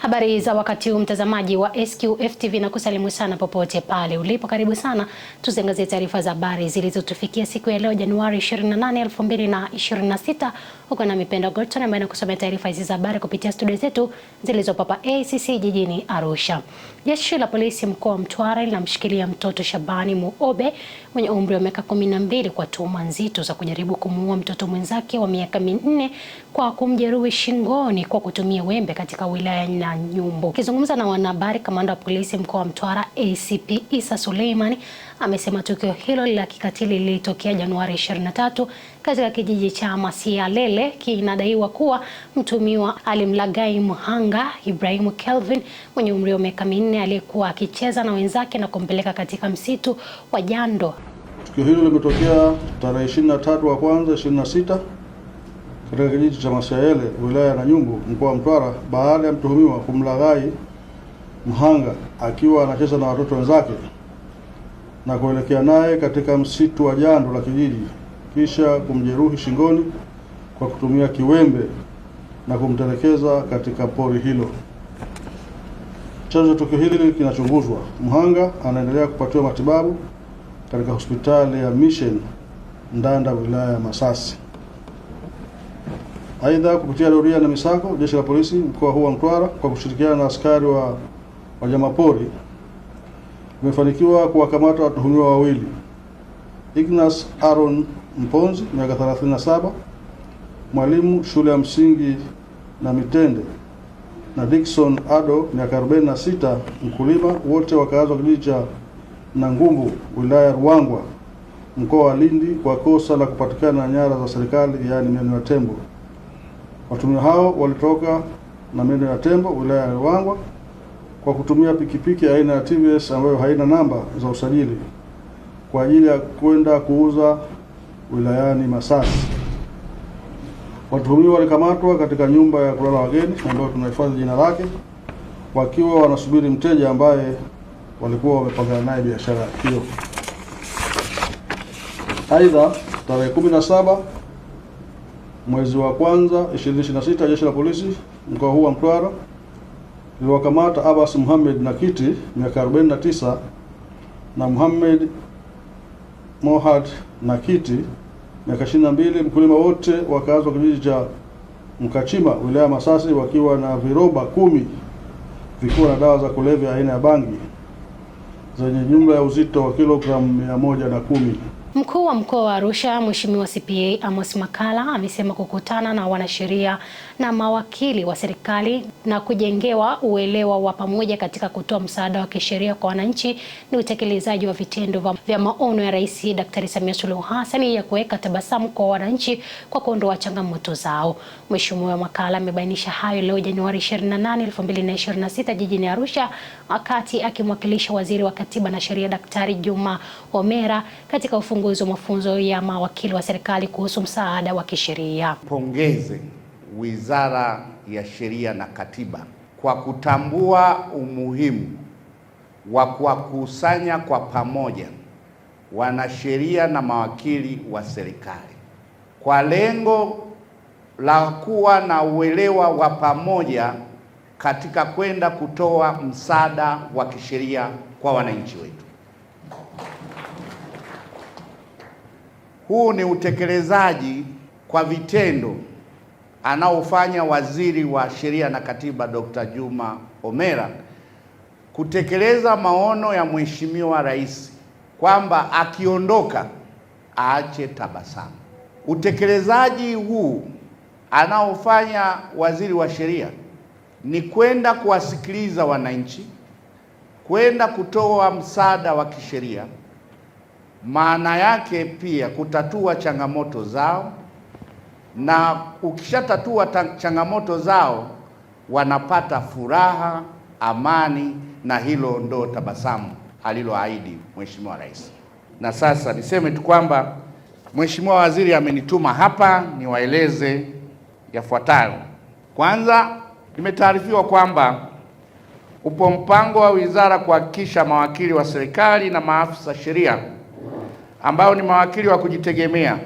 Habari za wakati huu, mtazamaji wa SQF TV, na kusalimu sana popote pale ulipo. Karibu sana tuziangazie taarifa za habari zilizotufikia siku ya leo Januari 28, 2026. Huko na Mipenda Gorton ambaye anakusomea taarifa hizi za habari kupitia studio zetu zilizopo hapa ACC jijini Arusha. Jeshi la polisi mkoa wa Mtwara linamshikilia mtoto Shabani Muobe mwenye umri wa miaka 12 kwa tuhuma nzito za kujaribu kumuua mtoto mwenzake wa miaka 4 kwa kumjeruhi shingoni kwa kutumia wembe katika wilaya ya Nyumbu. Akizungumza na wanahabari, kamanda wa polisi mkoa wa Mtwara ACP Isa Suleiman amesema tukio hilo la kikatili lilitokea Januari 23 katika kijiji cha Masialele. Kinadaiwa kuwa mtumiwa alimlaghai mhanga Ibrahimu Kelvin mwenye umri wa miaka 4 aliyekuwa akicheza na wenzake na kumpeleka katika msitu wa Jando. Tukio hilo limetokea tarehe 23 wa kwanza 26 katika kijiji cha Masialele wilaya ya Nyumbu mkoa wa Mtwara, baada ya mtuhumiwa kumlaghai mhanga akiwa anacheza na watoto wenzake na kuelekea naye katika msitu wa Jando la kijiji, kisha kumjeruhi shingoni kwa kutumia kiwembe na kumtelekeza katika pori hilo. Chanzo cha tukio hili kinachunguzwa. Mhanga anaendelea kupatiwa matibabu katika hospitali ya Mission Ndanda wilaya ya Masasi. Aidha, kupitia doria na misako, jeshi la polisi mkoa huu wa Mtwara kwa kushirikiana na askari wa wanyamapori imefanikiwa kuwakamata watuhumiwa wawili: Ignas Aaron Mponzi miaka 37, mwalimu shule ya msingi na Mitende, na Dickson Ado miaka 46, mkulima, wote wakazi wa kijiji cha Nangumbu wilaya ya Ruangwa mkoa wa Lindi, kwa kosa la kupatikana na nyara za serikali, yaani meno ya tembo. Watuhumiwa hao walitoka na meno ya tembo wilaya ya Ruangwa kwa kutumia pikipiki aina ya TVS ambayo haina namba za usajili kwa ajili ya kwenda kuuza wilayani Masasi. Watuhumiwa walikamatwa katika nyumba ya kulala wageni ambayo tunahifadhi jina lake, wakiwa wanasubiri mteja ambaye walikuwa wamepanga naye biashara hiyo. Aidha, tarehe 17 mwezi wa kwanza 2026, jeshi la polisi mkoa huu wa Mtwara liliwakamata Abbas Muhammad Nakiti miaka 49 na Muhammad Mohad Nakiti miaka 22, mkulima, wote wakazi wa kijiji cha Mkachima wilaya Masasi, wakiwa na viroba 10 vikiwa na dawa za kulevya aina ya bangi zenye jumla ya uzito wa kilogramu 110. Mkuu wa mkoa wa Arusha Mheshimiwa CPA Amos Makalla amesema kukutana na wanasheria na mawakili wa serikali na kujengewa uelewa wa pamoja katika kutoa msaada wa kisheria kwa wananchi ni utekelezaji wa vitendo vya maono ya Rais Daktari Samia Suluhu Hassan ya kuweka tabasamu kwa wananchi kwa kuondoa changamoto zao. Mheshimiwa Makalla amebainisha hayo leo Januari 28, 2026 jijini Arusha wakati akimwakilisha Waziri wa Katiba na Sheria Daktari Juma Homera katika ufunguzi wa mafunzo ya mawakili wa serikali kuhusu msaada wa kisheria. Pongeze Wizara ya Sheria na Katiba kwa kutambua umuhimu wa kuwakusanya kwa pamoja wanasheria na mawakili wa serikali kwa lengo la kuwa na uelewa wa pamoja katika kwenda kutoa msaada wa kisheria kwa wananchi wetu. Huu ni utekelezaji kwa vitendo anaofanya Waziri wa Sheria na Katiba Dr. Juma Homera kutekeleza maono ya Mheshimiwa Rais kwamba akiondoka aache tabasamu. Utekelezaji huu anaofanya Waziri wa Sheria ni kwenda kuwasikiliza wananchi, kwenda kutoa msaada wa kisheria, maana yake pia kutatua changamoto zao, na ukishatatua changamoto zao wanapata furaha, amani, na hilo ndo tabasamu aliloahidi Mheshimiwa Rais. Na sasa niseme tu kwamba Mheshimiwa Waziri amenituma hapa niwaeleze yafuatayo. Kwanza, nimetaarifiwa kwamba upo mpango wa wizara kuhakikisha mawakili wa serikali na maafisa sheria ambao ni mawakili wa kujitegemea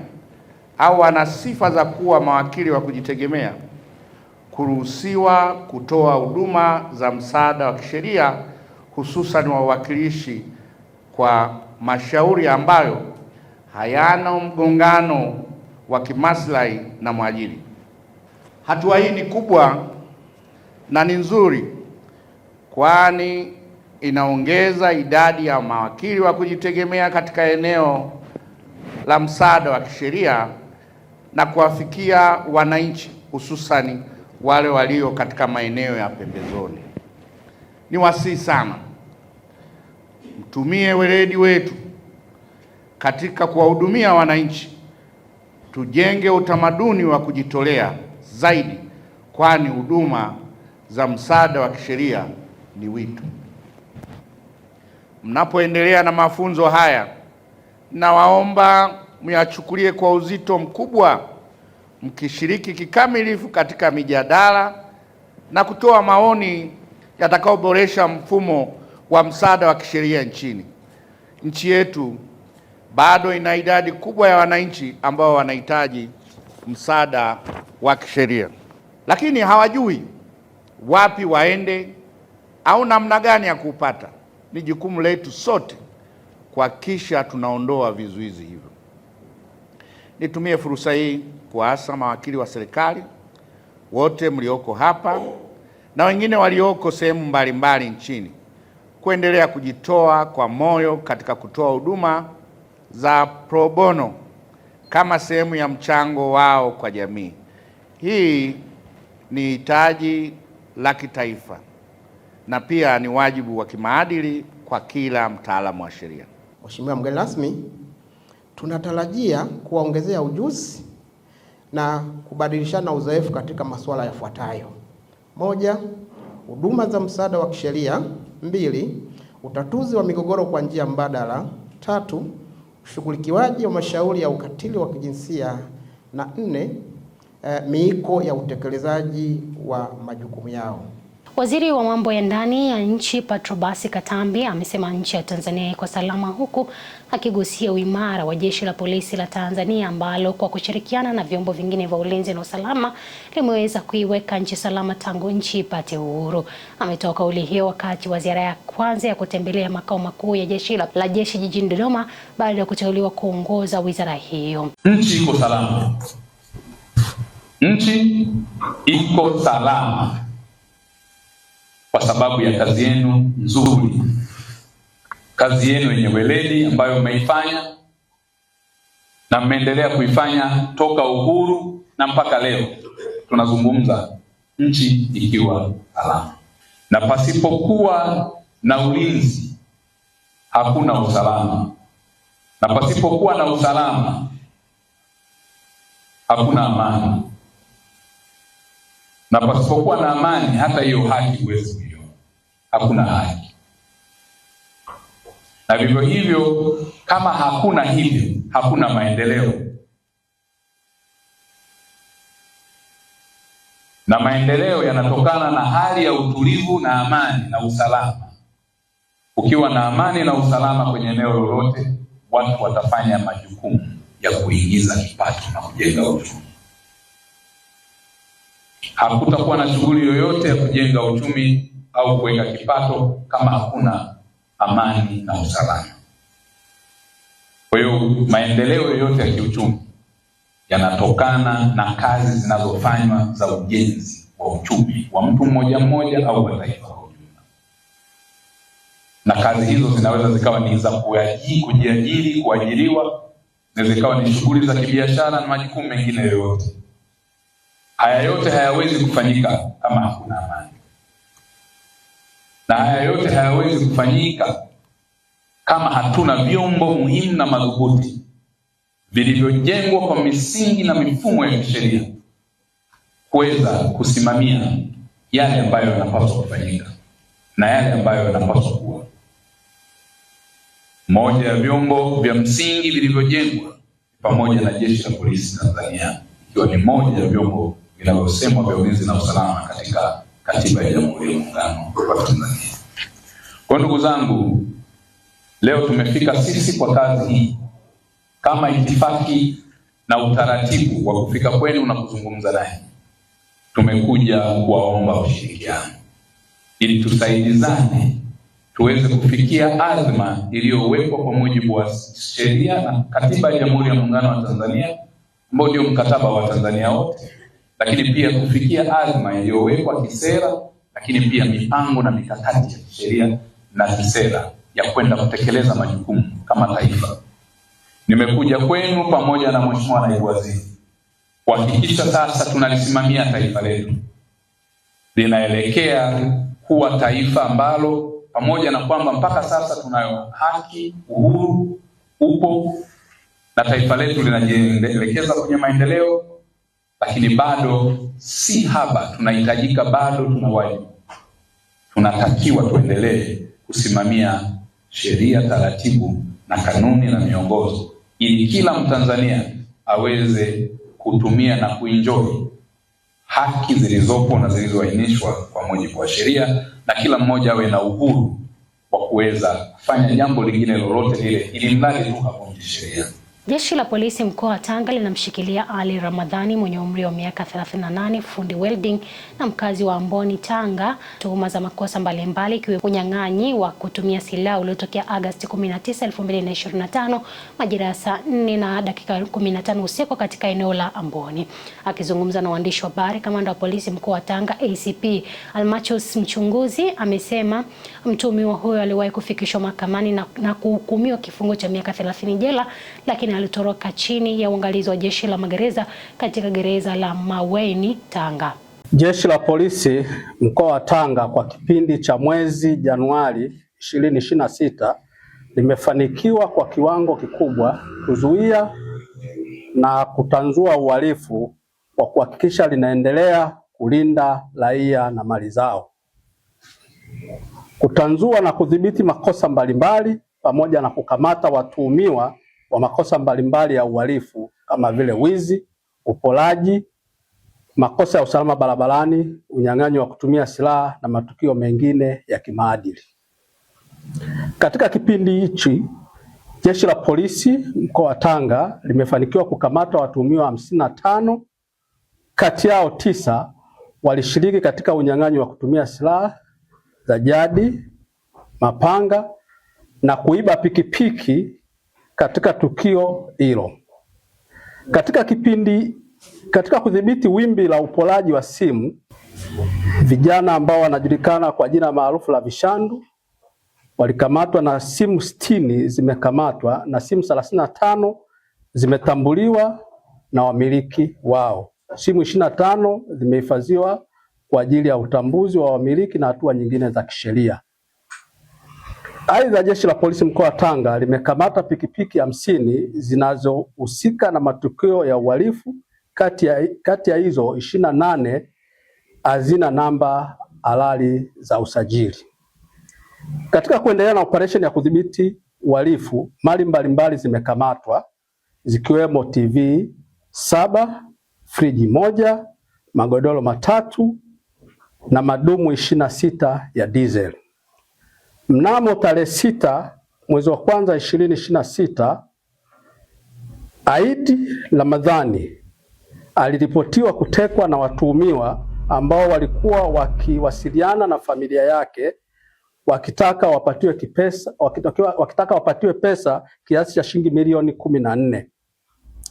au wana sifa za kuwa mawakili wa kujitegemea kuruhusiwa kutoa huduma za msaada wa kisheria, hususan wa uwakilishi kwa mashauri ambayo hayana mgongano wa kimaslahi na mwajiri. Hatua hii ni kubwa na ni nzuri, kwani inaongeza idadi ya mawakili wa kujitegemea katika eneo la msaada wa kisheria na kuwafikia wananchi, hususani wale walio katika maeneo ya pembezoni. Niwasihi sana mtumie weledi wetu katika kuwahudumia wananchi. Tujenge utamaduni wa kujitolea zaidi, kwani huduma za msaada wa kisheria ni wito. Mnapoendelea na mafunzo haya, nawaomba myachukulie kwa uzito mkubwa, mkishiriki kikamilifu katika mijadala na kutoa maoni yatakayoboresha mfumo wa msaada wa kisheria nchini. Nchi yetu bado ina idadi kubwa ya wananchi ambao wanahitaji msaada wa kisheria, lakini hawajui wapi waende au namna gani ya kuupata. Ni jukumu letu sote kuhakikisha tunaondoa vizuizi hivyo. Nitumie fursa hii kuwaasa mawakili wa serikali wote mlioko hapa na wengine walioko sehemu mbalimbali nchini kuendelea kujitoa kwa moyo katika kutoa huduma za pro bono kama sehemu ya mchango wao kwa jamii. Hii ni hitaji la kitaifa na pia ni wajibu wa kimaadili kwa kila mtaalamu wa sheria. Mheshimiwa mgeni rasmi, tunatarajia kuwaongezea ujuzi na kubadilishana uzoefu katika masuala yafuatayo: 1, huduma za msaada wa kisheria; 2, utatuzi wa migogoro kwa njia mbadala; 3, ushughulikiwaji wa mashauri ya ukatili wa kijinsia; na 4, miiko ya utekelezaji wa majukumu yao. Waziri wa mambo ya ndani ya nchi Patrobas Katambi amesema nchi ya Tanzania iko salama, huku akigusia uimara wa jeshi la polisi la Tanzania ambalo kwa kushirikiana na vyombo vingine vya ulinzi na usalama limeweza kuiweka nchi salama tangu nchi ipate uhuru. Ametoa kauli hiyo wakati wa ziara ya kwanza ya kutembelea makao makuu ya jeshi la jeshi jijini Dodoma baada ya kuteuliwa kuongoza wizara hiyo. Nchi iko salama. Nchi iko salama kwa sababu ya kazi yenu nzuri, kazi yenu yenye weledi ambayo mmeifanya na mmeendelea kuifanya toka uhuru na mpaka leo tunazungumza, nchi ikiwa salama. Na pasipokuwa na ulinzi hakuna usalama, na pasipokuwa na usalama hakuna amani, na pasipokuwa na amani hata hiyo haki huwezi kuiona. Hakuna haki. Na vivyo hivyo, kama hakuna hivyo, hakuna maendeleo. Na maendeleo yanatokana na hali ya utulivu na amani na usalama. Ukiwa na amani na usalama kwenye eneo lolote, watu watafanya majukumu ya kuingiza kipato na kujenga uchumi. Hakutakuwa na shughuli yoyote ya kujenga uchumi au kuweka kipato kama hakuna amani na usalama. Kwa hiyo maendeleo yoyote ya kiuchumi yanatokana na kazi zinazofanywa za ujenzi wa uchumi wa mtu mmoja mmoja au wa taifa kwa ujumla. Na kazi hizo zinaweza zikawa ni za kujiajiri, kuajiriwa, na zikawa ni shughuli za kibiashara na majukumu mengine yoyote. Haya yote hayawezi kufanyika kama hakuna amani. Na haya yote hayawezi kufanyika kama hatuna vyombo muhimu na madhubuti vilivyojengwa kwa misingi na mifumo ya kisheria kuweza kusimamia yale ambayo yanapaswa kufanyika na yale ambayo yanapaswa kuwa. Moja ya vyombo vya msingi vilivyojengwa pamoja na Jeshi la Polisi Tanzania, ikiwa ni moja ya vyombo vinavyosemwa vya ulinzi na usalama katika Katiba ya Jamhuri ya Muungano wa Tanzania. Kwa ndugu zangu, leo tumefika sisi kwa kazi hii kama itifaki na utaratibu wa kufika kwenu na kuzungumza naye. tumekuja kuwaomba ushirikiano ili tusaidizane tuweze kufikia azma iliyowekwa kwa mujibu wa sheria na katiba ya Jamhuri ya Muungano wa Tanzania ambao ndio mkataba wa Tanzania wote, lakini pia kufikia azma iliyowekwa kisera, lakini pia mipango na mikakati ya sheria na kisera ya kwenda kutekeleza majukumu kama taifa. Nimekuja kwenu pamoja na Mheshimiwa Naibu Waziri kuhakikisha sasa tunalisimamia taifa letu linaelekea kuwa taifa ambalo pamoja na kwamba mpaka sasa tunayo haki, uhuru upo na taifa letu linajielekeza kwenye maendeleo, lakini bado si haba, tunahitajika, bado tuna wajibu. Tunatakiwa tuendelee kusimamia sheria, taratibu na kanuni na miongozo ili kila Mtanzania aweze kutumia na kuenjoy haki zilizopo na zilizoainishwa kwa mujibu wa sheria, na kila mmoja awe na uhuru wa kuweza kufanya jambo lingine lolote lile ili mradi tu havunji sheria. Jeshi la polisi mkoa wa Tanga linamshikilia Ali Ramadhani mwenye umri wa miaka 38, fundi welding na mkazi wa Amboni, Tanga, tuhuma za makosa mbalimbali ikiwemo unyang'anyi wa kutumia silaha uliotokea Agosti 19, 2025 majira ya saa 4 na dakika 15 usiku katika eneo la Amboni. Akizungumza na waandishi wa habari, kamanda wa polisi mkoa wa Tanga ACP Almachus Mchunguzi amesema mtuhumiwa huyo aliwahi kufikishwa mahakamani na kuhukumiwa kifungo cha miaka 30 jela, lakini alitoroka chini ya uangalizi wa jeshi la magereza katika gereza la Maweni, Tanga. Jeshi la polisi mkoa wa Tanga kwa kipindi cha mwezi Januari 2026 limefanikiwa kwa kiwango kikubwa kuzuia na kutanzua uhalifu kwa kuhakikisha linaendelea kulinda raia na mali zao, kutanzua na kudhibiti makosa mbalimbali pamoja na kukamata watuhumiwa wa makosa mbalimbali ya uhalifu kama vile wizi, uporaji, makosa ya usalama barabarani, unyang'anyi wa kutumia silaha na matukio mengine ya kimaadili. Katika kipindi hichi, jeshi la polisi mkoa wa Tanga limefanikiwa kukamata watuhumiwa 55, kati yao 9 walishiriki katika unyang'anyi wa kutumia silaha za jadi, mapanga na kuiba pikipiki katika tukio hilo. Katika kudhibiti wimbi la uporaji wa simu, vijana ambao wanajulikana kwa jina maarufu la vishandu walikamatwa na simu 60 zimekamatwa na simu 35 zimetambuliwa na wamiliki wao. Simu 25 zimehifadhiwa kwa ajili ya utambuzi wa wamiliki na hatua nyingine za kisheria. Aidha, jeshi la polisi mkoa wa Tanga limekamata pikipiki 50 zinazohusika na matukio ya uhalifu. Kati ya hizo 28 hazina namba halali za usajili. Katika kuendelea na operation ya kudhibiti uhalifu, mali mbalimbali zimekamatwa zikiwemo TV 7, friji 1, magodoro 3 na madumu 26 ya diesel. Mnamo tarehe 6 mwezi wa kwanza 2026, Aidi Ramadhani aliripotiwa kutekwa na watuhumiwa ambao walikuwa wakiwasiliana na familia yake wakitaka wapatiwe pesa kiasi cha shilingi milioni 14.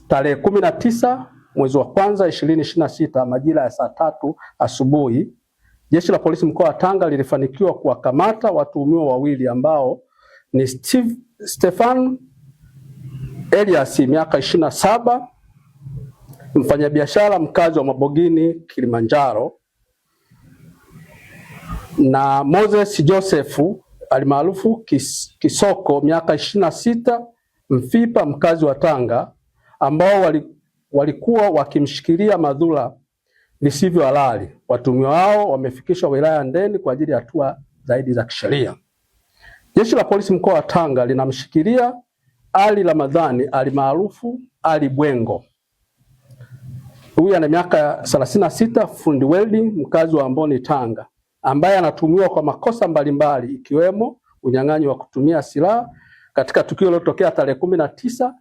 Tarehe 19 mwezi wa kwanza 2026 majira ya saa 3 asubuhi, jeshi la polisi mkoa wa Tanga lilifanikiwa kuwakamata watuhumiwa wawili ambao ni Stefan Elias miaka 27, mfanyabiashara mkazi wa Mabogini, Kilimanjaro, na Moses Joseph alimaarufu Kisoko miaka 26, Mfipa mkazi wa Tanga, ambao walikuwa wakimshikilia madhula visivyo halali. Watuhumiwa hao wamefikishwa wilaya Ndeni kwa ajili ya hatua zaidi za kisheria. Jeshi la polisi mkoa wa Tanga linamshikilia Ali Ramadhani alimaarufu Ali Bwengo. Huyu ana miaka 36, fundi welding mkazi wa Amboni, Tanga, ambaye anatuhumiwa kwa makosa mbalimbali ikiwemo unyang'anyi wa kutumia silaha katika tukio lililotokea tarehe 19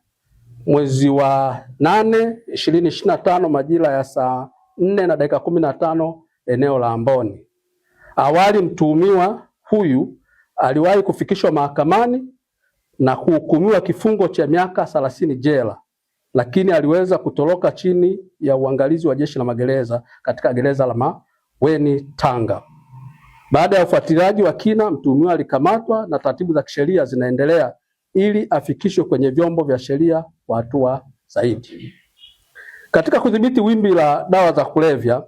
mwezi wa 8 2025 majira ya saa 4:15 eneo la Amboni. Awali mtuhumiwa huyu aliwahi kufikishwa mahakamani na kuhukumiwa kifungo cha miaka 30 jela, lakini aliweza kutoroka chini ya uangalizi wa Jeshi la Magereza katika gereza la Maweni, Tanga. Baada ya ufuatiliaji wa kina, mtuhumiwa alikamatwa na taratibu za kisheria zinaendelea ili afikishwe kwenye vyombo vya sheria kwa hatua zaidi. Katika kudhibiti wimbi la dawa za kulevya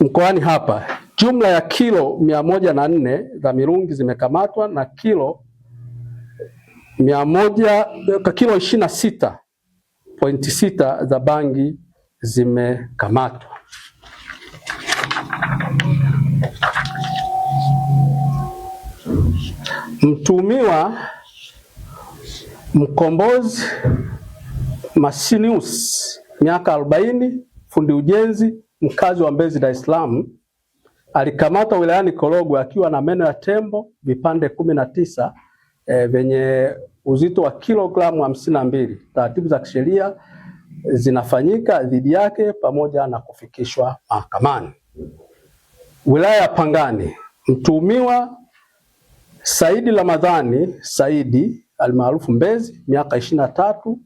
mkoani hapa, jumla ya kilo 104 za mirungi zimekamatwa na kilo 26.6 za bangi zimekamatwa. Mtuhumiwa Mkombozi Masinius, miaka 40, fundi ujenzi, mkazi wa Mbezi, Dar es Salaam, alikamatwa wilayani Korogwe akiwa na meno ya tembo vipande 19 vyenye uzito wa kilogramu 52. Taratibu za kisheria zinafanyika dhidi yake pamoja na kufikishwa mahakamani. Wilaya ya Pangani, mtuhumiwa Saidi Ramadhani Saidi almaarufu Mbezi, miaka 23,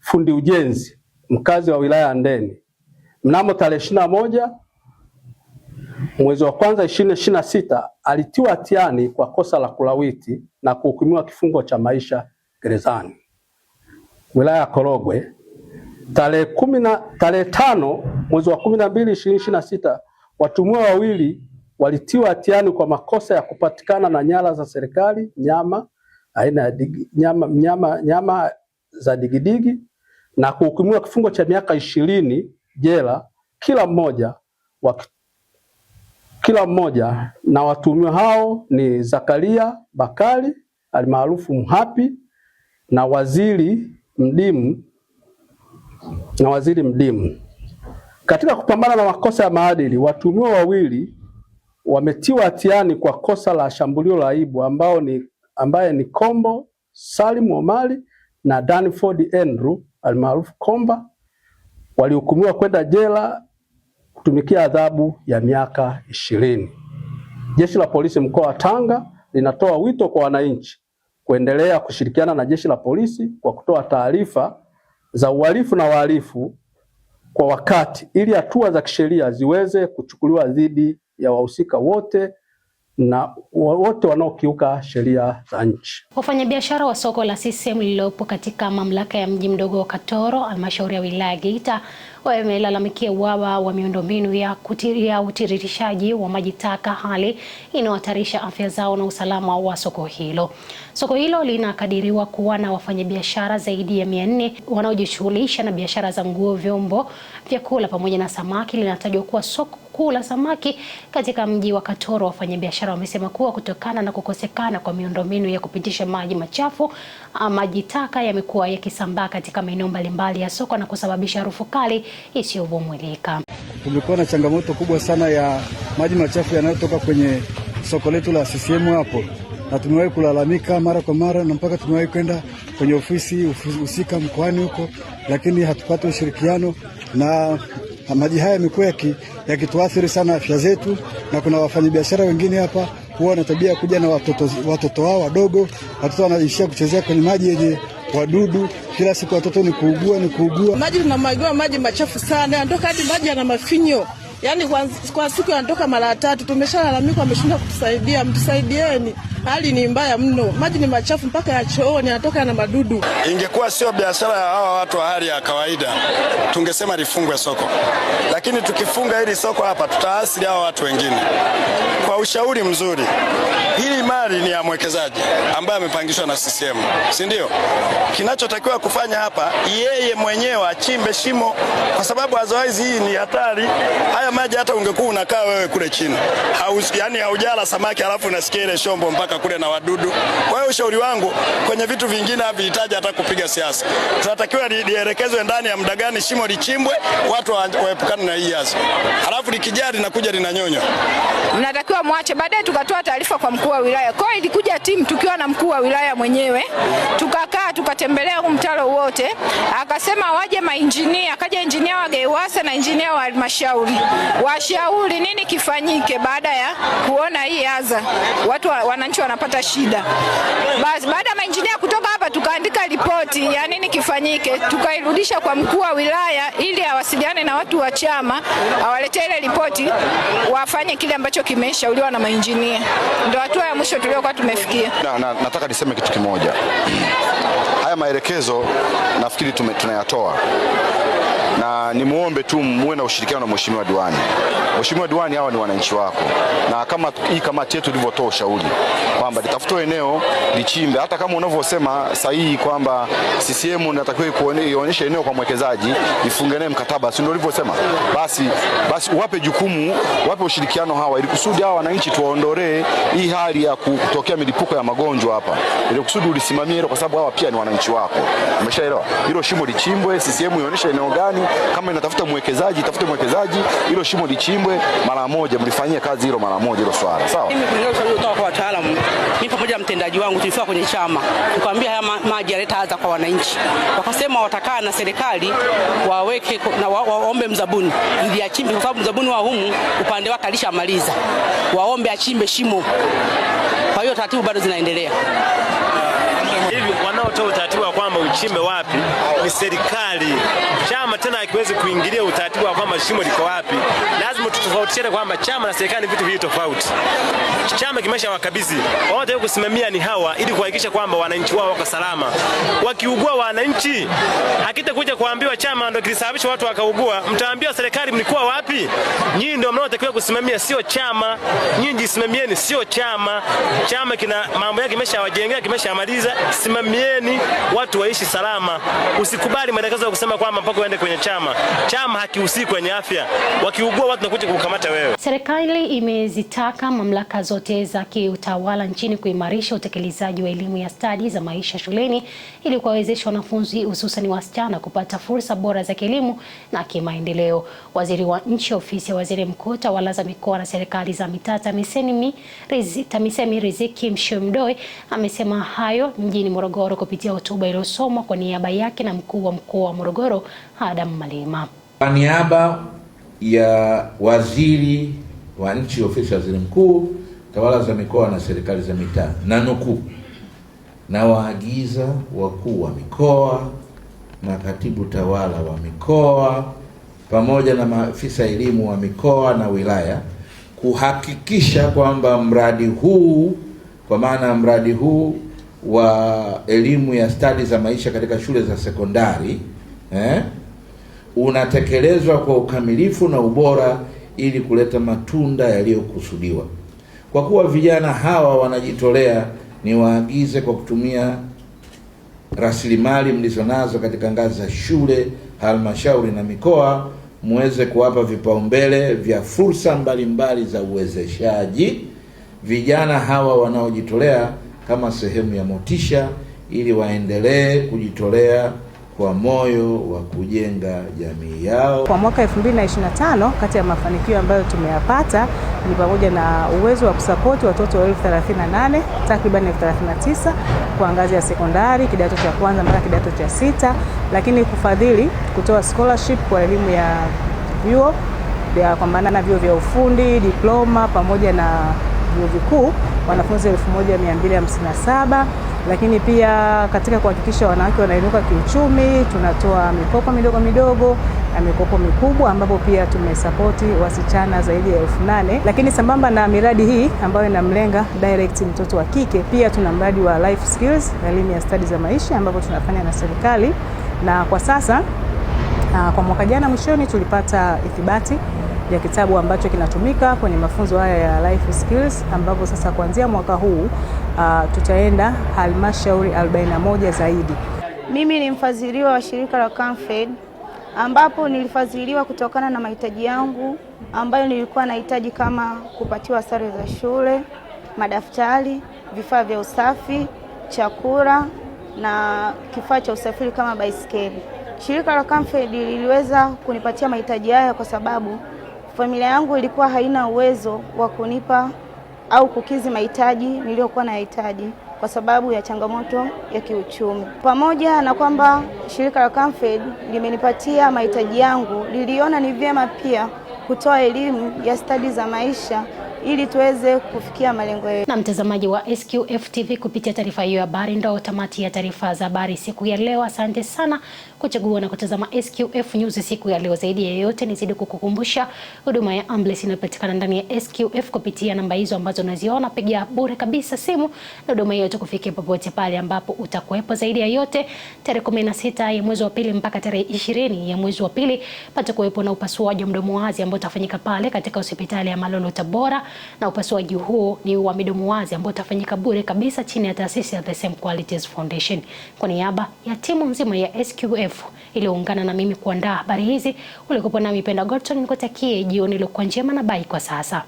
fundi ujenzi, mkazi wa wilaya ya Ndeni, mnamo tarehe 21 mwezi wa kwanza 2026 alitiwa hatiani kwa kosa la kulawiti na kuhukumiwa kifungo cha maisha gerezani. Wilaya ya Korogwe, tarehe 5 mwezi wa 12 2026 watuhumiwa wawili walitiwa hatiani kwa makosa ya kupatikana na nyara za serikali, nyama aina ya nyama za digidigi na kuhukumiwa kifungo cha miaka 20 jela kila mmoja, na watuhumiwa hao ni Zakaria Bakari almaarufu Mhapi na Waziri Mdimu. Katika kupambana na makosa ya maadili, watuhumiwa wawili wametiwa hatiani kwa kosa la shambulio la aibu ambaye ni Kombo Salim Omari na Danford Andrew almaarufu Komba. Walihukumiwa kwenda jela kutumikia adhabu ya miaka 20. Jeshi la Polisi mkoa wa Tanga linatoa wito kwa wananchi kuendelea kushirikiana na Jeshi la Polisi kwa kutoa taarifa za uhalifu na wahalifu kwa wakati ili hatua za kisheria ziweze kuchukuliwa dhidi ya wahusika wote na wote wanaokiuka sheria za nchi. Wafanyabiashara wa soko la CCM lililopo katika mamlaka ya mji mdogo wa Katoro, halmashauri ya wilaya Geita, wamelalamikia uhaba wa miundombinu ya utiririshaji wa maji taka, hali inayohatarisha afya zao na usalama wa soko hilo. Soko hilo linakadiriwa kuwa na wafanyabiashara zaidi ya 400 wanaojishughulisha na biashara za nguo, vyombo, vyakula pamoja na samaki. Linatajwa kuwa soko kuu la samaki katika mji wa Katoro. Wafanyabiashara wamesema kuwa kutokana na kukosekana kwa miundombinu ya kupitisha maji machafu, maji taka yamekuwa yakisambaa katika maeneo mbalimbali ya soko na kusababisha harufu kali isiyovumilika. Kumekuwa na changamoto kubwa sana ya maji machafu yanayotoka kwenye soko letu la CCM hapo, na tumewahi kulalamika mara kwa mara na mpaka tumewahi kwenda kwenye ofisi husika mkoani huko, lakini hatupati ushirikiano, na maji haya yamekuwa yakituathiri sana afya zetu. Na kuna wafanyabiashara wengine hapa huwa na tabia ya kuja na watoto wao wadogo. Watoto wanaishia kuchezea kwenye maji yenye wadudu, kila siku watoto ni kuugua. Maji tunamwagiwa maji machafu sana, yanatoka hadi maji yana mafinyo. Yaani kwa siku yanatoka mara 3. Tumeshalalamika, wameshinda kutusaidia. Mtusaidieni. Hali ni mbaya mno. Maji ni machafu mpaka ya chooni, yanatoka na madudu. Ingekuwa sio biashara ya hawa watu wa hali ya kawaida, tungesema lifungwe soko. Lakini tukifunga hili soko hapa, tutaasili hawa watu wengine. Kwa ushauri mzuri, hili mali ni ya mwekezaji ambaye amepangishwa na CCM, si ndio? Kinachotakiwa kufanya hapa, yeye mwenyewe achimbe shimo, kwa sababu otherwise hii ni hatari. Haya maji hata ungekuwa unakaa wewe kule chini, yaani haujala samaki alafu unasikia ile shombo mpaka kutoka kule na wadudu. Kwa hiyo ushauri wangu kwenye vitu vingine havihitaji hata kupiga siasa. Tunatakiwa lielekezwe ndani ya muda gani shimo lichimbwe, watu waepukane na hii yazo. Halafu likijaa linakuja linanyonywa. Mnatakiwa mwache. Baadaye tukatoa taarifa kwa mkuu wa wilaya. Kwa hiyo ilikuja timu tukiwa na mkuu wa wilaya mwenyewe. Tukakaa tukatembelea mtaro wote. Akasema waje mainjinia, akaja injinia wa GEWASA na injinia wa halmashauri. Washauri nini kifanyike baada ya kuona hii adha. Watu wananchi wanapata shida. Basi baada ya mainjinia kutoka hapa tukaandika ripoti ya nini kifanyike. Tukairudisha kwa mkuu wa wilaya ili awasiliane na watu wa chama, awaletee ile ripoti, wafanye kile ambacho kimeshauriwa na mainjinia. Ndio hatua ya mwisho tuliokuwa tumefikia. Nataka niseme kitu kimoja. Haya maelekezo nafikiri tunayatoa. Na nimuombe tu muwe na ushirikiano na mheshimiwa diwani. Mheshimiwa diwani, hawa ni wananchi wako. Na kama hii kamati yetu ilivyotoa ushauri kwamba litafutwe eneo lichimbe, hata kama unavyosema sahihi kwamba CCM inatakiwa ionyeshe eneo kwa mwekezaji, ifunge naye mkataba, si ndio ulivyosema? Basi uwape jukumu, wape ushirikiano hawa ili kusudi hawa wananchi tuwaondolee hii hali ya kutokea milipuko ya magonjwa hapa. Ili kusudi ulisimamie hilo kwa sababu hawa pia ni wananchi wako. Umeshaelewa? Hilo shimo lichimbwe, CCM ionyeshe eneo gani, kama inatafuta mwekezaji, tafute mwekezaji, hilo shimo lichimbwe mara moja, mlifanyie kazi hilo mara moja hilo swala. Sawa? Mimi kulingana ushauri kutoka kwa wataalamu, mimi pamoja na mtendaji wangu tulifika kwenye chama. Tukamwambia haya maji yaleta adha kwa wananchi. Wakasema watakaa na serikali waweke na waombe mzabuni ili achimbe, kwa sababu mzabuni wa humu upande wake alishamaliza. Waombe achimbe shimo. Kwa hiyo taratibu bado zinaendelea. Hivi wanaotoa utaratibu wa kwamba uchimbe wapi ni serikali. Chama tena hakiwezi kuingilia utaratibu wa kwamba shimo liko wapi. Lazima tutofautishane kwamba chama na serikali ni vitu viwili tofauti. Chama kimeshawakabidhi, wote kusimamia ni hawa ili kuhakikisha kwamba wananchi wao wako salama. Wakiugua wananchi, hakitakuja kuambiwa chama ndio kilisababisha watu wakaugua. Mtaambiwa serikali mlikuwa wapi? Nyinyi ndio mnaotakiwa kusimamia, sio chama. Nyinyi jisimamieni, sio chama. Chama kina mambo yake kimeshawajengea, kimeshamaliza. Simamieni watu waishi salama. Usikubali maelekezo ya kusema kwamba mpaka uende kwenye chama. Chama hakihusiki kwenye afya. Wakiugua watu nakuja kukamata wewe. Serikali imezitaka mamlaka zote za kiutawala nchini kuimarisha utekelezaji wa elimu ya stadi za maisha shuleni ili kuwawezesha wanafunzi hususan wasichana kupata fursa bora za kielimu na kimaendeleo. Waziri wa Nchi, Ofisi ya Waziri Mkuu, Tawala za Mikoa na Serikali za Mitaa, TAMISEMI Riziki Mshemdoe amesema hayo mjini Morogoro kupitia hotuba iliyosomwa kwa niaba yake na mkuu wa mkoa wa Morogoro, Adam Malima. Kwa niaba ya Waziri wa Nchi, Ofisi ya Waziri Mkuu, Tawala za Mikoa na Serikali za Mitaa, na nukuu, na waagiza wakuu wa mikoa, makatibu tawala wa mikoa pamoja na maafisa elimu wa mikoa na wilaya kuhakikisha kwamba mradi huu, kwa maana mradi huu wa elimu ya stadi za maisha katika shule za sekondari unatekelezwa kwa ukamilifu na ubora ili kuleta matunda yaliyokusudiwa. Kwa kuwa vijana hawa wanajitolea, ni waagize kwa kutumia rasilimali mlizonazo katika ngazi za shule, halmashauri na mikoa, muweze kuwapa vipaumbele vya fursa mbalimbali za uwezeshaji vijana hawa wanaojitolea kama sehemu ya motisha ili waendelee kujitolea kwa moyo wa kujenga jamii yao. Kwa mwaka 2025 kati ya mafanikio ambayo tumeyapata ni pamoja na uwezo wa kusapoti watoto 1038 takriban 1039 kwa ngazi ya sekondari kidato cha kwanza mpaka kidato cha 6, lakini kufadhili kutoa scholarship kwa elimu ya vyuo kwa maana na vyuo vya ufundi, diploma pamoja na vyuo vikuu wanafunzi 1257, lakini pia katika kuhakikisha wanawake wanainuka kiuchumi tunatoa mikopo midogo midogo na mikopo mikubwa ambapo pia tumesapoti wasichana zaidi ya 8,000. Lakini sambamba na miradi hii ambayo inamlenga direct mtoto wa kike, pia tuna mradi wa life skills, elimu ya stadi za maisha ambapo tunafanya na serikali, na kwa sasa kwa mwaka jana mwishoni tulipata ithibati ya kitabu ambacho kinatumika kwenye mafunzo haya ya life skills, ambapo sasa kuanzia mwaka huu tutaenda halmashauri 41 zaidi. Mimi ni mfadhiliwa wa shirika la Camfed, ambapo nilifadhiliwa kutokana na mahitaji yangu ambayo nilikuwa nahitaji kama kupatiwa sare za shule, madaftari, vifaa vya usafi, chakula na kifaa cha usafiri kama baisikeli. Shirika la Camfed liliweza kunipatia mahitaji haya kwa sababu familia yangu ilikuwa haina uwezo wa kunipa au kukizi mahitaji niliyokuwa nahitaji kwa sababu ya changamoto ya kiuchumi. Pamoja na kwamba shirika la Camfed limenipatia mahitaji yangu, liliona ni vyema pia kutoa elimu ya stadi za maisha ili tuweze kufikia malengo yetu. Na mtazamaji wa SQF TV, kupitia taarifa hiyo ya habari ndio tamati ya taarifa za habari siku ya leo. Asante sana kuchagua na kutazama SQF News siku ya leo. Zaidi ya yote nizidi kukukumbusha huduma ya ambulance inapatikana ndani ya SQF kupitia namba hizo ambazo unaziona. Pigia bure kabisa simu na huduma hiyo itakufikia popote pale ambapo utakuwepo. Zaidi ya yote, tarehe 16 ya mwezi wa pili mpaka tarehe 20 ya mwezi wa pili patakuwepo na upasuaji wa mdomo wazi ambao utafanyika pale katika hospitali ya Malolo Tabora, na upasuaji huo ni wa midomo wazi ambao utafanyika bure kabisa chini ya taasisi ya The Same Qualities Foundation. Kwa niaba ya timu nzima ya SQF iliyoungana na mimi kuandaa habari hizi, ulikuwa nami Penda Gorton, nikutakie jioni iliyokuwa njema na bye kwa sasa.